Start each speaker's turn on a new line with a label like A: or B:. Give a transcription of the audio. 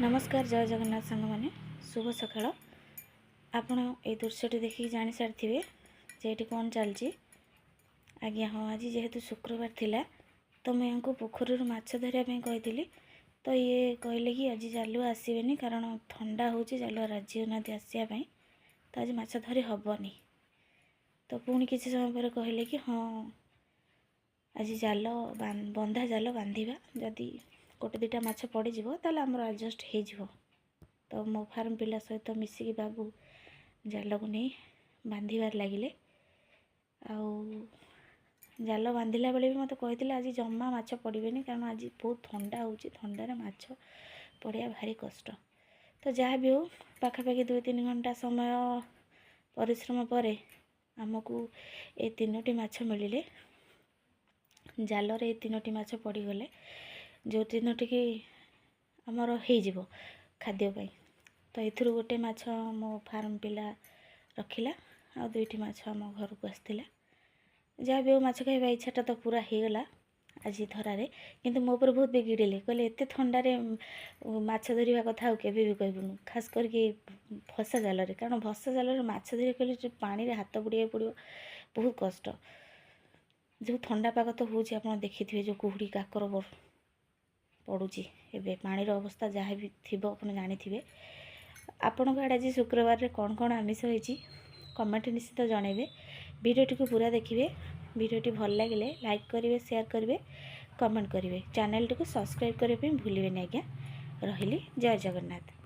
A: नमस्कार जय जगन्नाथ सांग मैंने शुभ सकाळ। आपण ए दृश्यटी देखिए जानी सारी जे कौन चलती आज्ञा हाँ आज जेहेतु शुक्रवार थिला तो मैं यहाँ पोखर माछ धरिया कही तो ये कहले कि आज जालुआ आसबेनि कारण ठंडा हो जालुआ राजी होना आसापी तो आज माछ धरी हेनी। तो पुणी किसी समय पर कहले कि हाँ आज जाल बंधा जाल बांधिबा जदि गोटे दुटा माछ पड़ीज ताल आमर एडजस्ट हो। तो मो फार्म पिला सहित मिसिकी बाबू जाल को नहीं बांधार लगिले जाल बांधिला बेले भी मत कही आज जमा माछ पड़े कारण आज बहुत ठंडा हो थंडार माछ पड़ा भारी कष्ट। तो जहाँ भी हो पाखापाखि 2-3 घंटा समय परिश्रम पर आमको ये 3टी माछ मिले जाल रे 3टी माछ पड़गले जो 3टी की आमर हो खाद्यपाई। तो ये गोटे माछ मो फार्म पिला रखिला आ 2टी माछ आम घर को आसला जहाँ भी माछ खाଇବା इच्छाटा तो पूरा होगला आज धरारे किंतु मो पर बहुत बिगिड़े कहले एत थंडारे माछ धरवा कथा केबे भी कहबुनु खास करके फसा जाल कारण फसा जाल माछ धर कहले पानी रे हाथ बुड़ाई पड़ो बहुत कष्ट। जो ठंडा पाग तो हूँ आप देखिए जो कुहुड़ी काकर पड़ुची एबे पानी अवस्था जहाँ भी थी आप जानी आपण आड़े आज शुक्रवार रे कौन कौन आमिष होती कमेंट निश्चित जनइबे। वीडियोटी को पूरा देखिए वीडियोटी भल लगे लाइक करेंगे शेयर करेंगे कमेंट करेंगे चैनल टी को सब्सक्राइब करने भूलें आज्ञा। रही जय जगन्नाथ।